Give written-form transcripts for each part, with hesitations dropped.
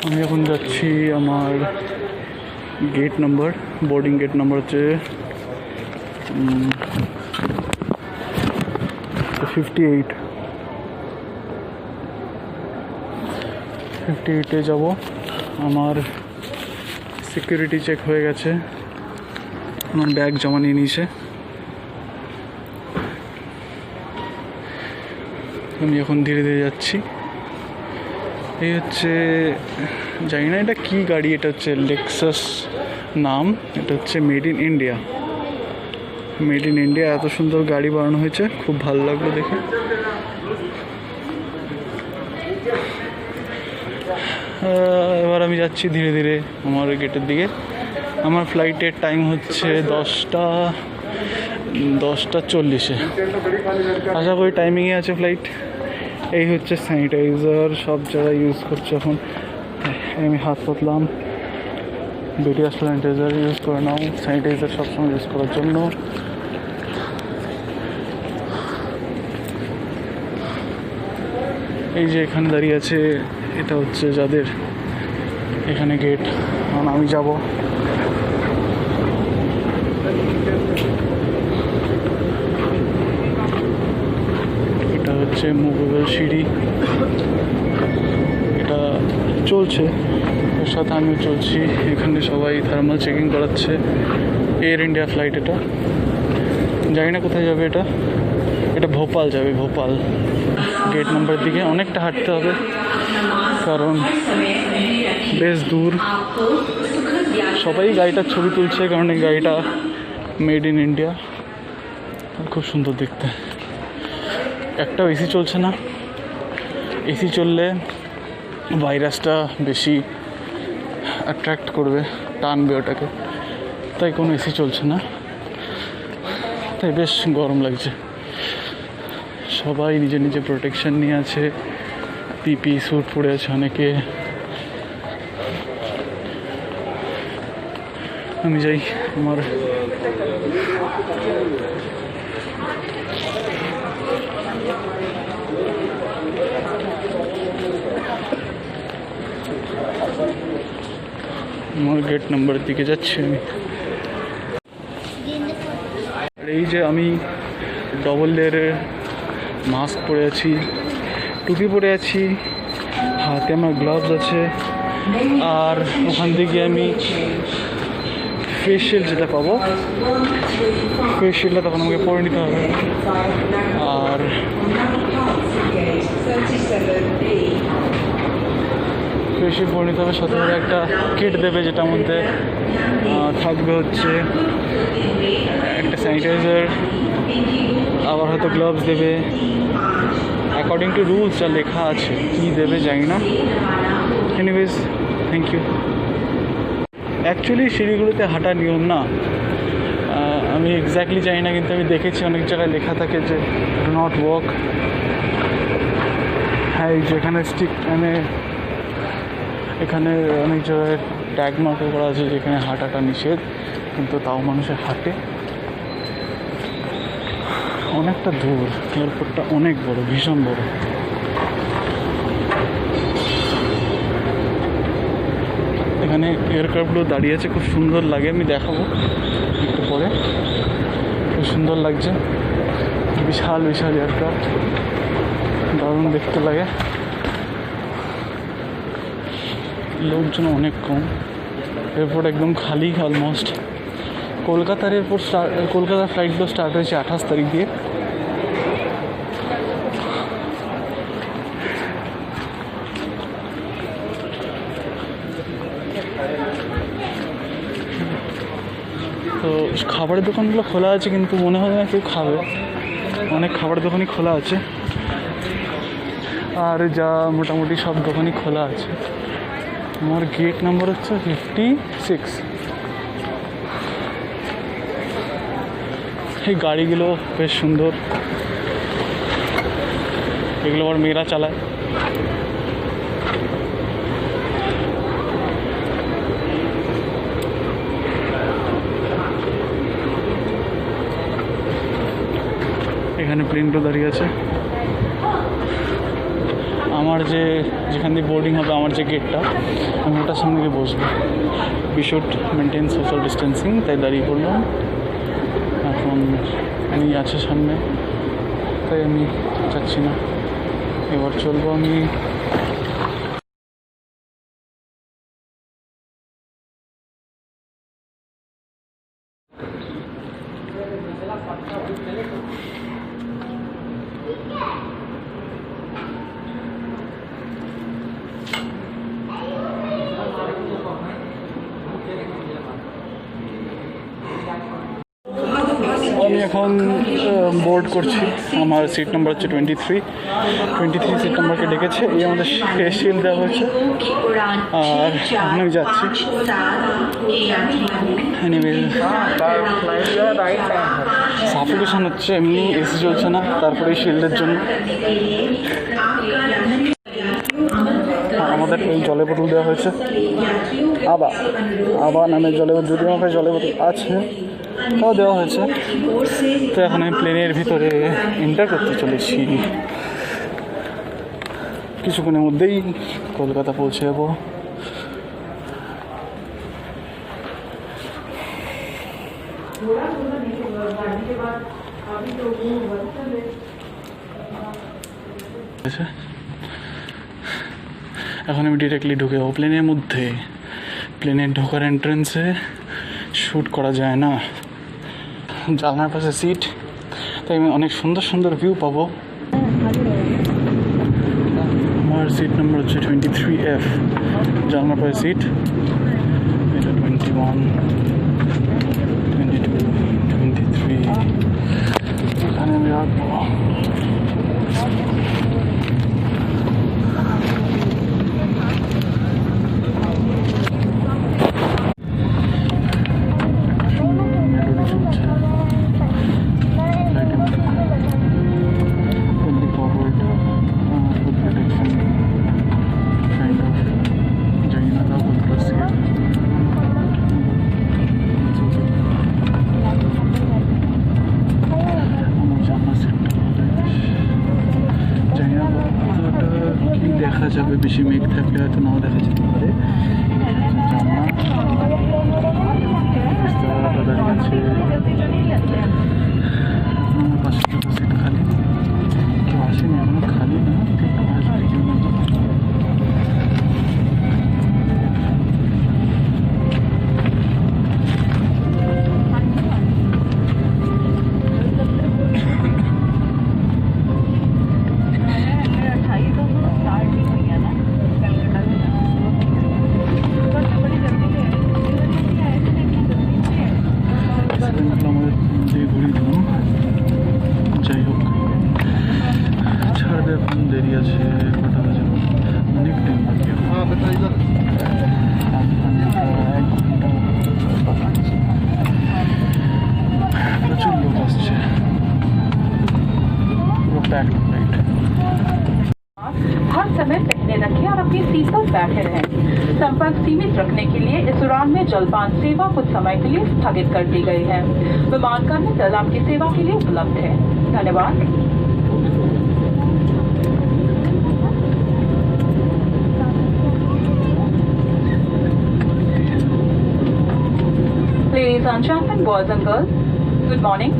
আমি এখন যাচ্ছি আমার gate number, boarding gate number হচ্ছে 58 যাব। আমার সিকিউরিটি চেক হয়ে গেছে, আমার ব্যাগ জমা নিয়ে নিয়েছে। আমি এখন ধীরে ধীরে যাচ্ছি। এই হচ্ছে, জানি না এটা কী গাড়ি, এটা হচ্ছে লেক্সাস নাম। এটা হচ্ছে made in India. Made in India, এত সুন্দর গাড়ি বানানো হয়েছে, খুব ভালো লাগলো দেখে। এবার আমি যাচ্ছি ধীরে ধীরে আমার গেটের দিকে। আমার ফ্লাইটের টাইম হচ্ছে 10:40। আশা করি টাইমিংয়ে আছে ফ্লাইট। এই হচ্ছে স্যানিটাইজার, সব জায়গায় ইউজ করছে এখন। আমি হাত পাতলাম, বেরিয়ে আসলে স্যানিটাইজার ইউজ করে নাও। স্যানিটাইজার সবসময় ইউজ করার জন্য। এই যে এখানে দাঁড়িয়ে আছে, এটা হচ্ছে যাদের এখানে গেট। কারণ আমি যাব। এটা হচ্ছে মুভেবল সিঁড়ি, এটা চলছে, এর সাথে আমিও চলছি। এখানে সবাই থার্মাল চেকিং করাচ্ছে। এয়ার ইন্ডিয়া ফ্লাইট এটা, জানি না কোথায় যাবে। এটা ভোপাল যাবে, ভোপাল। গেট নাম্বার দিকে অনেকটা হাঁটতে হবে, কারণ বেশ দূর। সবাই গাড়িটার ছবি তুলছে, কারণ এই গাড়িটা মেড ইন ইন্ডিয়া, খুব সুন্দর দেখতে। একটাও এসি চলছে না। এসি চললে ভাইরাসটা বেশি অ্যাট্রাক্ট করবে, টানবে ওটাকে, তাই কোনো এসি চলছে না। তাই বেশ গরম লাগছে। সবাই নিজে নিজে প্রোটেকশন নিয়ে আছে, পিপি স্যুট পরে আছে অনেকে। আমি যাই আমার গেট নাম্বারের দিকে যাচ্ছি আমি। আর এই যে আমি ডবল লেয়ারের মাস্ক পরে আছি, টুপি পরে আছি, হাতে আমার গ্লাভস আছে। আর ওখান থেকে আমি ফেস শিল্ড যেটা পাবো, ফেস শিল্ডটা তখন আমাকে পরে নিতে হবে। আর ফেস শিল্ড পরে নিতে হবে, সাথে সাথে একটা কিট দেবে, যেটার মধ্যে থাকবে হচ্ছে একটা স্যানিটাইজার, আবার হয়তো গ্লাভস দেবে। অ্যাকর্ডিং টু রুলস যা লেখা আছে, কী দেবে জানি না। Anyways, thank you. অ্যাকচুয়ালি সিঁড়িগুলোতে হাঁটার নিয়ম না, আমি এক্স্যাক্টলি জানি না, কিন্তু আমি দেখেছি অনেক জায়গায় লেখা থাকে যে ডু নট ওয়াক। হ্যাঁ, যেখানে স্টিক, মানে এখানে অনেক জায়গায় ট্যাগ মার্কও করা আছে যেখানে হাঁটাটা নিষেধ, কিন্তু তাও মানুষের হাঁটে। অনেকটা দূর, এয়ারপোর্টটা অনেক বড়, ভীষণ বড়। এখানে এয়ারক্রাফটগুলো দাঁড়িয়ে আছে, খুব সুন্দর লাগে। আমি দেখাবো একটু পরে, খুব সুন্দর লাগছে। বিশাল বিশাল এয়ারক্রাফট, দারুণ দেখতে লাগে। লোকজন অনেক কম, এয়ারপোর্ট একদম খালি অলমোস্ট। কলকাতার এয়ারপোর্ট কলকাতার ফ্লাইটগুলো স্টার্ট হয়েছে 28 তারিখ দিয়ে। তো খাবারের দোকানগুলো খোলা আছে, কিন্তু মনে হয় না কেউ খাবে। অনেক খাবারের দোকানই খোলা আছে, আর যা মোটামুটি সব দোকানই খোলা আছে। আমার গেট নাম্বার হচ্ছে 56। এই গাড়িগুলো বেশ সুন্দর, এগুলো আবার মেয়েরা চালায়। এখানে প্লেনগুলো দাঁড়িয়ে আছে। আমার যেখান দিয়ে বোর্ডিং হবে, আমার যে গেটটা, আমি ওটার সামনে গিয়ে বসবো। We should maintain social distancing, তাই দাঁড়িয়ে পড়লাম। এখন উনি আছে সামনে, তাই আমি যাচ্ছি না। এবার চলবো আমি। আমি এখন বোর্ড করছি। আমার সিট নাম্বার হচ্ছে 23 সিট নাম্বারকে ডেকেছে। এই আমাদের শিল্ড দেওয়া হয়েছে, আর আমি যাচ্ছি। সাফোকেশন হচ্ছে, এমনি এসি চলছে না, তারপরে শিল্ডের জন্য আমাদের এই জলের বোতল দেওয়া হয়েছে। আবার নামের জলের বোতল, যদি আমার কাছে জলের বোতল আছে তাও দেওয়া হয়েছে। তো এখন আমি প্লেনের ভিতরে এন্টার করতে চলেছি। কিছুক্ষণের মধ্যেই কলকাতা পৌঁছে যাবো। এখন আমি ডিরেক্টলি ঢুকে যাবো প্লেনের মধ্যে। প্লেনের ঢোকার এন্ট্রেন্সে শ্যুট করা যায় না, জানলার পাশে সিট, তাই আমি অনেক সুন্দর সুন্দর ভিউ পাবো। আমার সিট নাম্বার হচ্ছে 23F, জানলার পাশে সিট। এটা 21, 22, 23, এখানে আমি রাখবো। দেখা যাবে, বেশি মেঘ থাকলে হয়তো নাও দেখা যেতে পারে। দাঁড়িয়ে আছে, আমার পাশে সিট খালি, কেউ আসেনি এখনো, খালি না, একটু আসবে কেউ না। যাই হোক, ছাড়বে, এখন দেরি আছে, কটা বাজে, অনেক টাইম বাকি। প্রচুর লোক আসছে, পুরো প্যাকড ফ্লাইট। हर समय पहने रखें और अपनी सीट पर बैठे रहें। संपर्क सीमित रखने के लिए इस उड़ान में जलपान सेवा कुछ समय के लिए स्थगित कर दी गई है। विमानकर्मी दल आपकी सेवा के लिए उपलब्ध है। धन्यवाद। Ladies and gentlemen, boys and girls, good morning.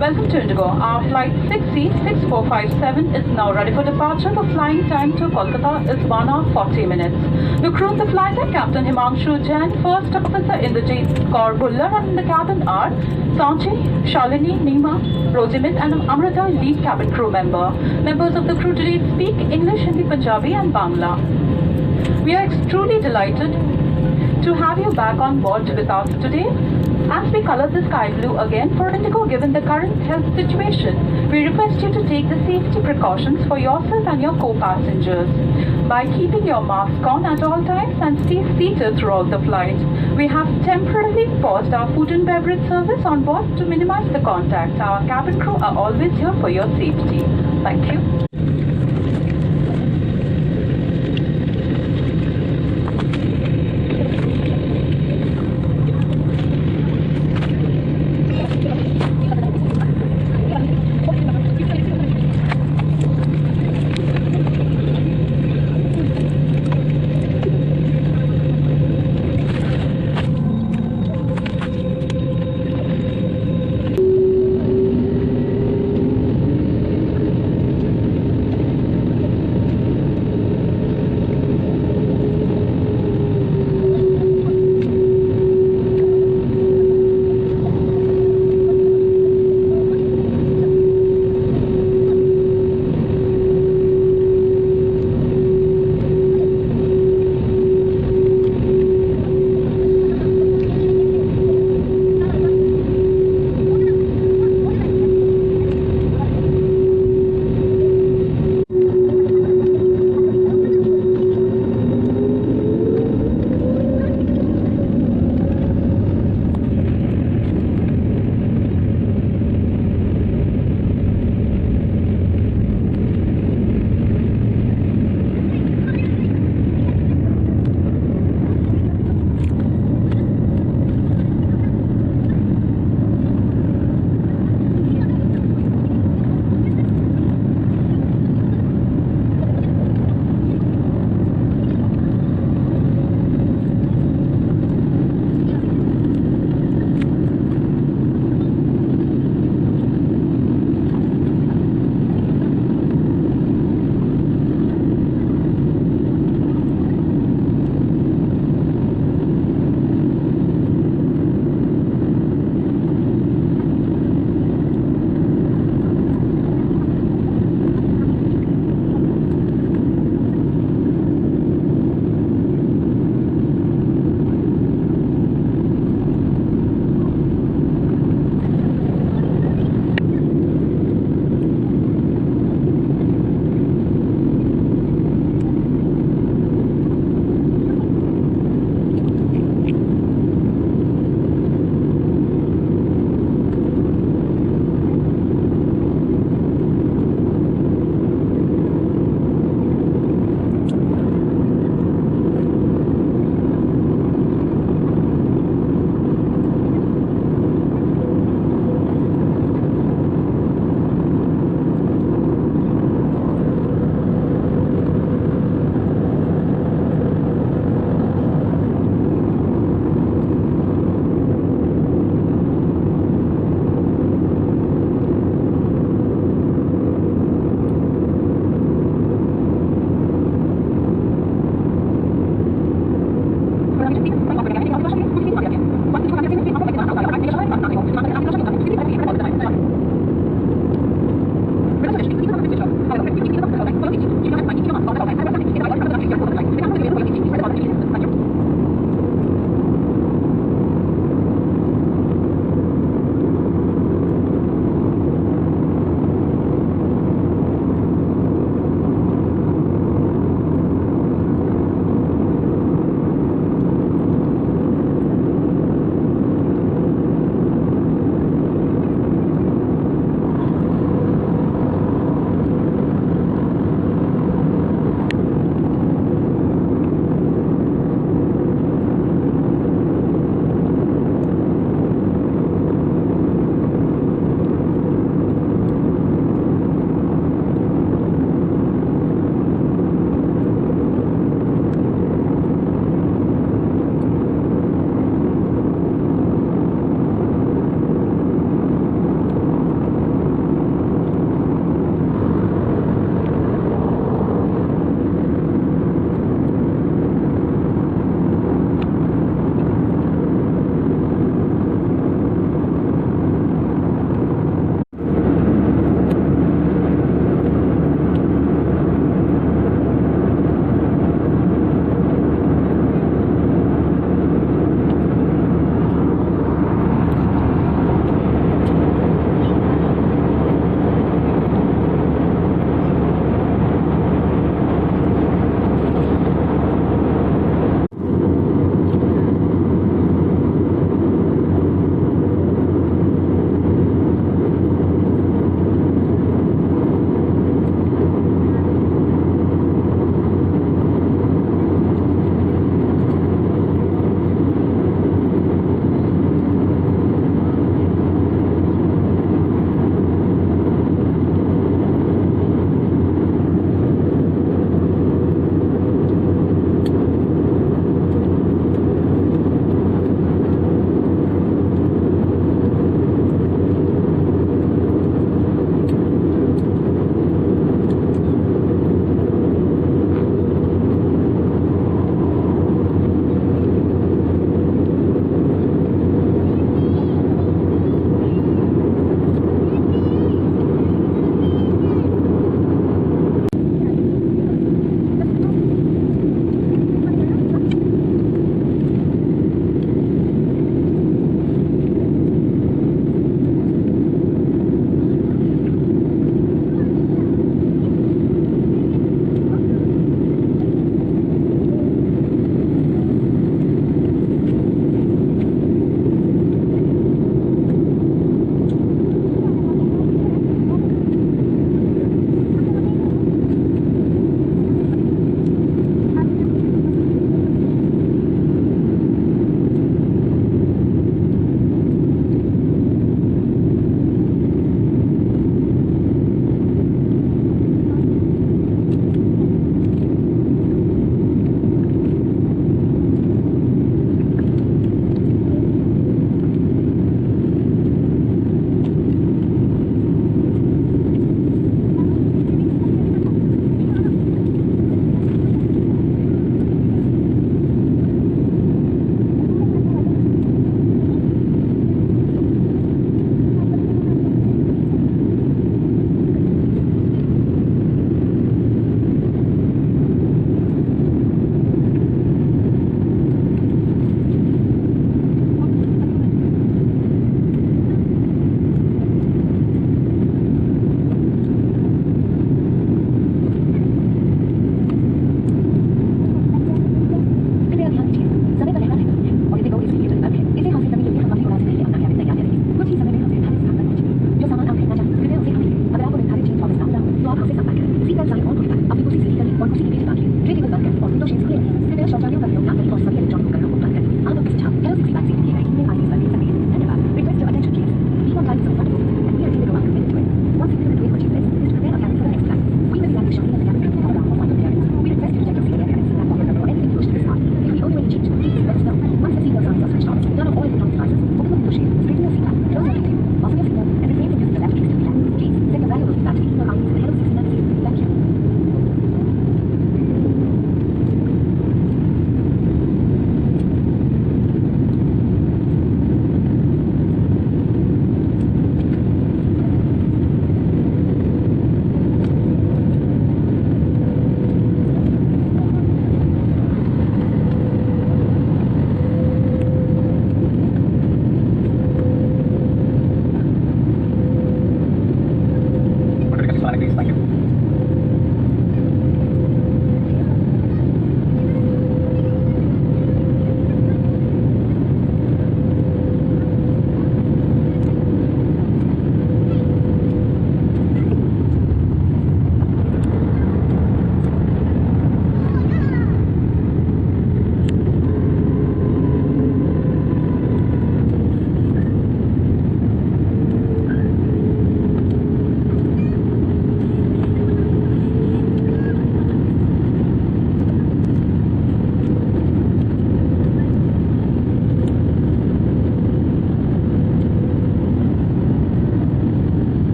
Welcome to Indigo. Our flight 6C6457 is now ready for departure. The flying time to Kolkata is 1 hour 40 minutes. The crew of the flight are Captain Himanshu Jain, First Officer Indrajit Kaur Bhullar, and in the cabin are Sanchi, Shalini, Nima, Rosimit, and Amrita, lead cabin crew member. Members of the crew today speak English, Hindi, Punjabi, and Bangla. We are extremely delighted to have you back on board with us today. As we color the sky blue again for Indigo, given the current health situation, we request you to take the safety precautions for yourself and your co-passengers by keeping your mask on at all times and stay seated throughout the flight. We have temporarily paused our food and beverage service on board to minimize the contact. Our cabin crew are always here for your safety. Thank you.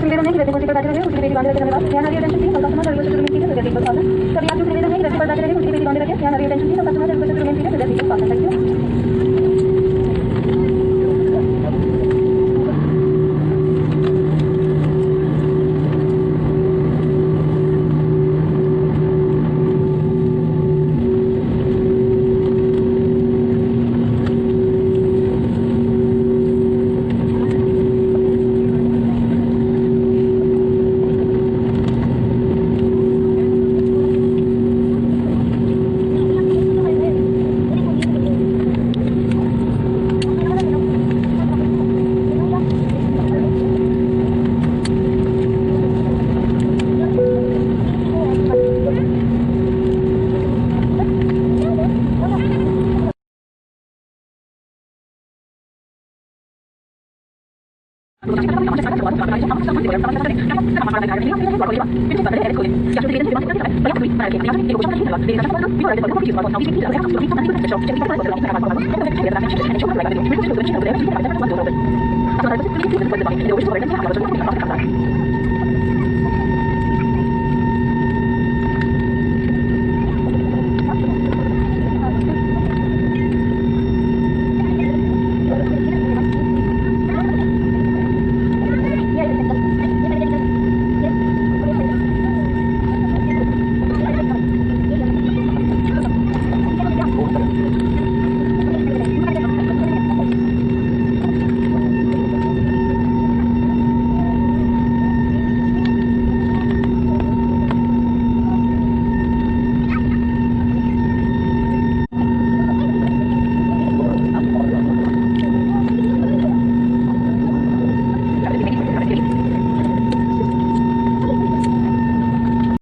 आपसे निवेदन है कि व्यक्ति कुर्सी पर बैठे रहे, कुर्सी पे बेटी बांधे रखे, धन्यवाद। यहाँ हमारी attention please, customer service to remain seated with seat belt fasten. सभी आप निवेदन है कि व्यक्ति पर बैठे रहे, कुर्सी पे बेटी बांधे रखे, यहाँ हमारी attention please, customer service to remain seated with seat belt fasten. Thank you.